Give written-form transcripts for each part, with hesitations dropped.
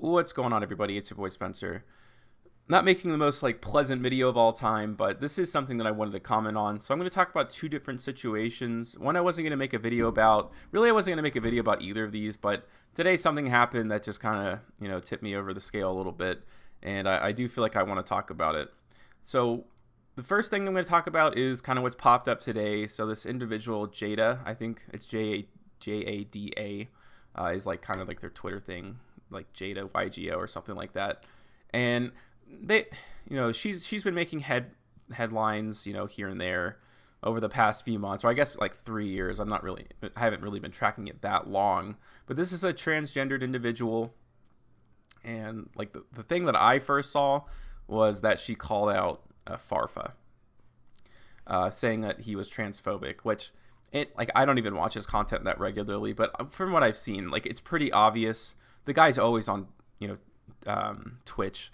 What's going on, everybody? It's your boy Spencer. Not making the most pleasant video of all time, but this is something that I wanted to comment on. So I'm going to talk about two different situations. One I wasn't going to make a video about. Really, I wasn't going to make a video about either of these, but today something happened that just kind of, tipped me over the scale a little bit, and I do feel like I want to talk about it. So the first thing I'm going to talk about is kind of what's popped up today. So this individual, Jada, I think it's Jada, is kind of their Twitter thing, like JadaYGO or something like that. And they, she's been making headlines, here and there over the past few months, or I guess 3 years. I haven't really been tracking it that long. But this is a transgendered individual, and the thing that I first saw was that she called out Farfa, saying that he was transphobic, which I don't even watch his content that regularly, but from what I've seen, it's pretty obvious. The guy's always on, Twitch.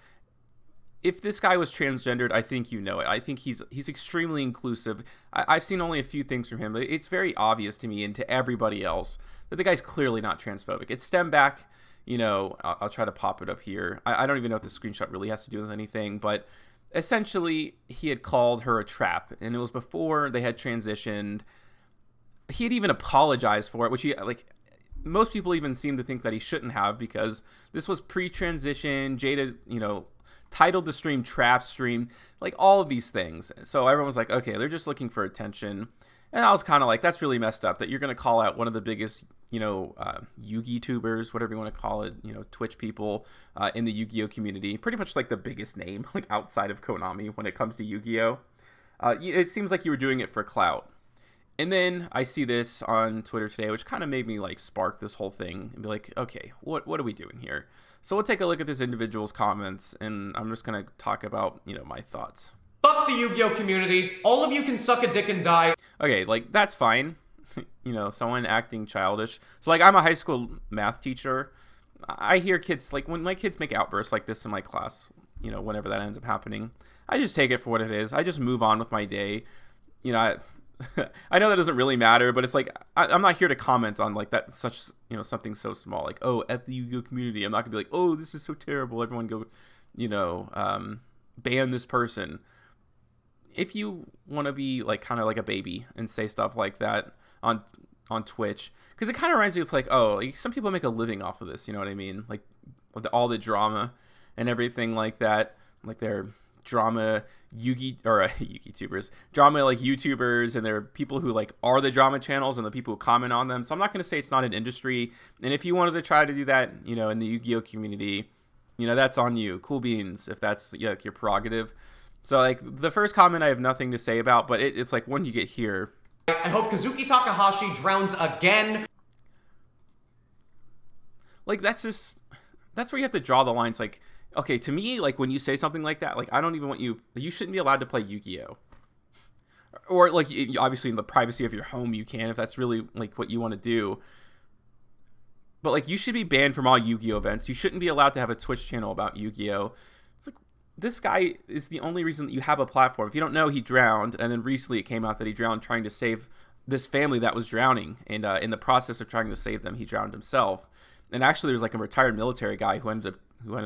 If this guy was transgendered, I think it. I think he's extremely inclusive. I've seen only a few things from him, but it's very obvious to me and to everybody else that the guy's clearly not transphobic. It's stemmed back, I'll try to pop it up here. I don't even know if the screenshot really has to do with anything, but essentially he had called her a trap, and it was before they had transitioned. He had even apologized for it, which he most people even seem to think that he shouldn't have, because this was pre-transition. Jada, titled the stream Trap Stream, all of these things. So everyone was like, okay, they're just looking for attention. And I was kind of like, that's really messed up that you're going to call out one of the biggest, YugiTubers, whatever you want to call it, Twitch people in the Yu-Gi-Oh community. Pretty much the biggest name, outside of Konami when it comes to Yu-Gi-Oh. It seems like you were doing it for clout. And then I see this on Twitter today, which kind of made me spark this whole thing and be like, okay, what are we doing here? So we'll take a look at this individual's comments, and I'm just going to talk about, my thoughts. Fuck the Yu-Gi-Oh community. All of you can suck a dick and die. Okay, that's fine. Someone acting childish. So I'm a high school math teacher. I hear kids, when my kids make outbursts like this in my class, whenever that ends up happening, I just take it for what it is. I just move on with my day. I know that doesn't really matter, but it's I'm not here to comment on that such something so small, oh, at the Yu-Gi-Oh community. I'm not gonna be oh, this is so terrible, everyone go ban this person. If you want to be kind of like a baby and say stuff like that on Twitch, because it kind of reminds me, it's some people make a living off of this, you know what I mean, all the drama and everything like that, they're drama YugiTubers, drama YouTubers, and there are people who are the drama channels and the people who comment on them. So I'm not going to say it's not an industry, and if you wanted to try to do that, in the Yu-Gi-Oh community, that's on you. Cool beans, if that's your prerogative. So the first comment I have nothing to say about, but it's when you get here. I hope Kazuki Takahashi drowns again. That's where you have to draw the lines. Okay, to me, when you say something like that, I don't even want you shouldn't be allowed to play Yu-Gi-Oh. Or obviously in the privacy of your home you can, if that's really what you want to do. But you should be banned from all Yu-Gi-Oh events. You shouldn't be allowed to have a Twitch channel about Yu-Gi-Oh. It's this guy is the only reason that you have a platform. If you don't know, he drowned, and then recently it came out that he drowned trying to save this family that was drowning, and in the process of trying to save them, he drowned himself. And actually, there was a retired military guy who ended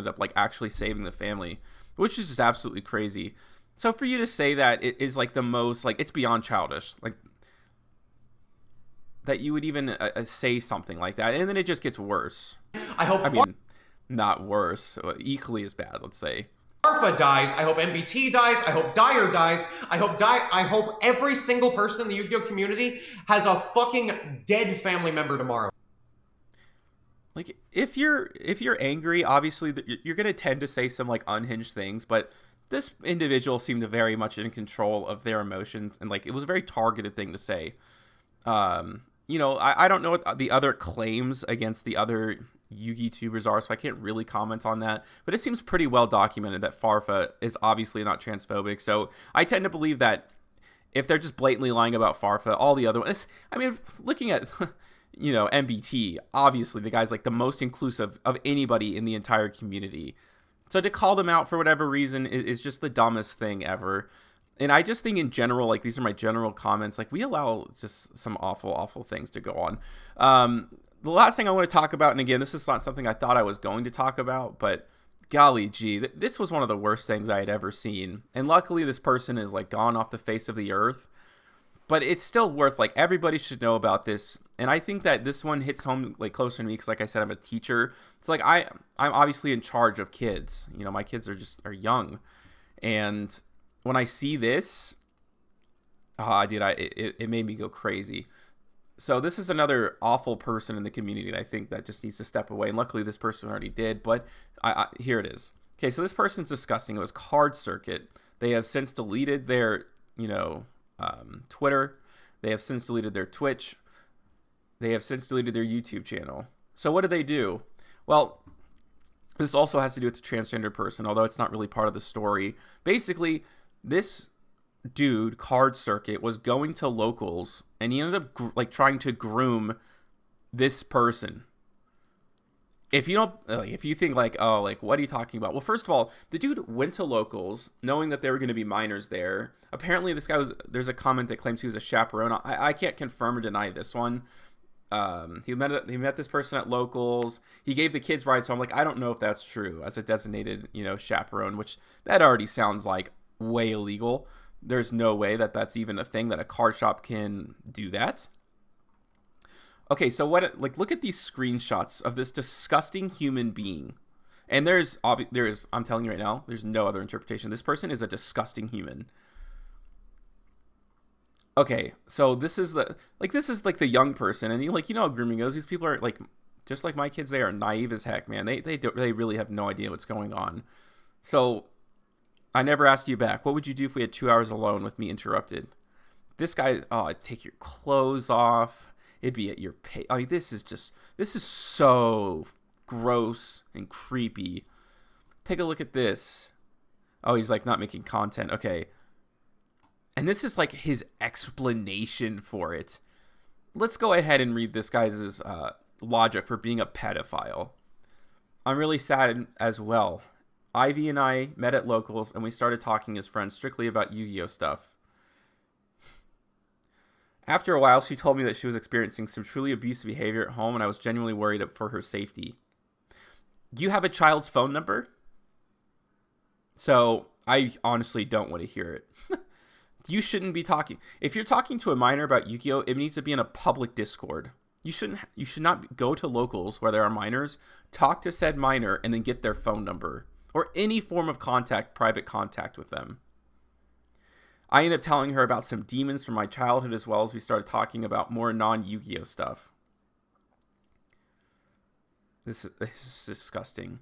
up actually saving the family, which is just absolutely crazy. So for you to say that it is the most it's beyond childish, that you would even say something like that, and then it just gets worse. I mean, not worse, equally as bad, let's say. Farfa dies. I hope MBT dies. I hope Dyer dies. I hope every single person in the Yu-Gi-Oh community has a fucking dead family member tomorrow. If you're angry, obviously you're going to tend to say some unhinged things, but this individual seemed very much in control of their emotions, and it was a very targeted thing to say. I don't know what the other claims against the other YugiTubers are, so I can't really comment on that, but it seems pretty well documented that Farfa is obviously not transphobic. So I tend to believe that if they're just blatantly lying about Farfa, all the other ones, looking at MBT, obviously the guy's the most inclusive of anybody in the entire community. So to call them out for whatever reason is just the dumbest thing ever. And I just think in general, these are my general comments, we allow just some awful things to go on. the last thing I want to talk about, and again, this is not something I thought I was going to talk about, but golly gee, this was one of the worst things I had ever seen. And luckily this person is like gone off the face of the earth, but it's still worth, like, everybody should know about this. And I think that this one hits home like closer to me because, like I said, I'm a teacher. It's like I'm obviously in charge of kids. You know, my kids are young, and when I see this, it made me go crazy. So this is another awful person in the community that I think that just needs to step away. And luckily this person already did, but here it is. Okay, so this person's disgusting. It was CardCircuit. They have since deleted their, Twitter. They have since deleted their Twitch. They have since deleted their YouTube channel. So what do they do? Well, this also has to do with the transgender person, although it's not really part of the story. Basically, this dude, CardCircuit, was going to locals, and he ended up trying to groom this person. If you don't, if you think what are you talking about? Well, first of all, the dude went to locals knowing that there were going to be minors there. Apparently this guy there's a comment that claims he was a chaperone. I can't confirm or deny this one. He met this person at locals. He gave the kids rides, so I'm like, I don't know if that's true as a designated, chaperone, which that already sounds like way illegal. There's no way that that's even a thing, that a card shop can do that. Okay, so look at these screenshots of this disgusting human being. And I'm telling you right now, there's no other interpretation. This person is a disgusting human. Okay, so this is the young person, and how grooming goes. These people are just like my kids. They are naive as heck, man. They really have no idea what's going on. So I never asked you back. What would you do if we had 2 hours alone with me interrupted? This guy, I'd take your clothes off. It'd be at your pay. I mean, this is so gross and creepy. Take a look at this. Oh, he's not making content. Okay. And this is his explanation for it. Let's go ahead and read this guy's logic for being a pedophile. I'm really sad as well. Ivy and I met at locals, and we started talking as friends strictly about Yu-Gi-Oh stuff. After a while, she told me that she was experiencing some truly abusive behavior at home, and I was genuinely worried for her safety. Do you have a child's phone number? So, I honestly don't want to hear it. You shouldn't be talking. If you're talking to a minor about Yu-Gi-Oh, it needs to be in a public Discord. You should not go to locals where there are minors, talk to said minor, and then get their phone number or any form of private contact with them. I ended up telling her about some demons from my childhood, as well as we started talking about more non-Yu-Gi-Oh stuff. This is disgusting.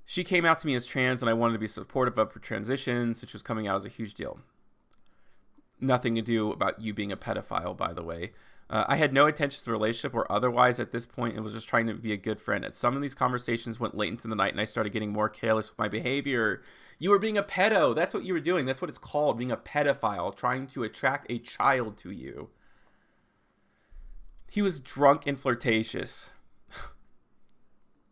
She came out to me as trans, and I wanted to be supportive of her transitions, which was coming out as a huge deal. Nothing to do about you being a pedophile, by the way. I had no intentions of a relationship or otherwise at this point, and was just trying to be a good friend. Some of these conversations went late into the night, and I started getting more careless with my behavior. You were being a pedo. That's what you were doing. That's what it's called, being a pedophile, trying to attract a child to you. He was drunk and flirtatious.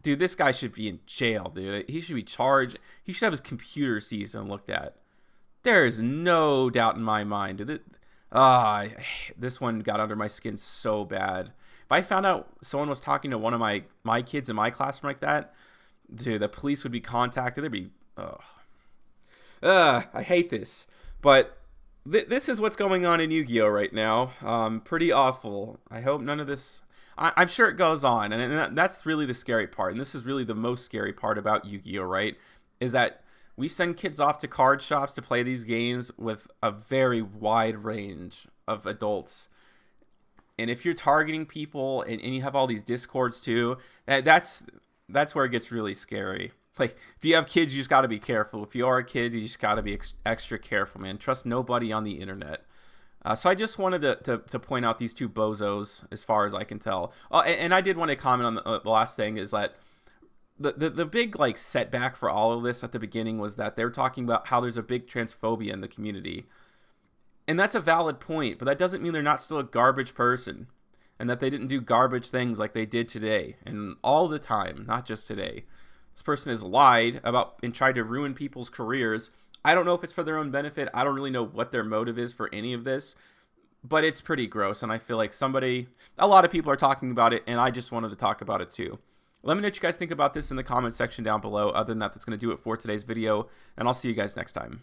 Dude, this guy should be in jail, dude. He should be charged. He should have his computer seized and looked at. There is no doubt in my mind, dude. This one got under my skin so bad. If I found out someone was talking to one of my kids in my classroom like that, dude, the police would be contacted. There'd be, I hate this. But this is what's going on in Yu-Gi-Oh right now. Pretty awful. I hope none of this. I'm sure it goes on, and that's really the scary part. And this is really the most scary part about Yu-Gi-Oh, right? Is that we send kids off to card shops to play these games with a very wide range of adults. And if you're targeting people and you have all these discords too, that's where it gets really scary. If you have kids, you just got to be careful. If you are a kid, you just got to be extra careful, man. Trust nobody on the internet. So I just wanted to point out these two bozos as far as I can tell. And I did want to comment on the last thing is that the big setback for all of this at the beginning was that they were talking about how there's a big transphobia in the community. And that's a valid point, but that doesn't mean they're not still a garbage person and that they didn't do garbage things like they did today and all the time, not just today. This person has lied about and tried to ruin people's careers. I don't know if it's for their own benefit. I don't really know what their motive is for any of this, but it's pretty gross, and I feel like a lot of people are talking about it, and I just wanted to talk about it too. Let me know what you guys think about this in the comment section down below. Other than that, that's going to do it for today's video, and I'll see you guys next time.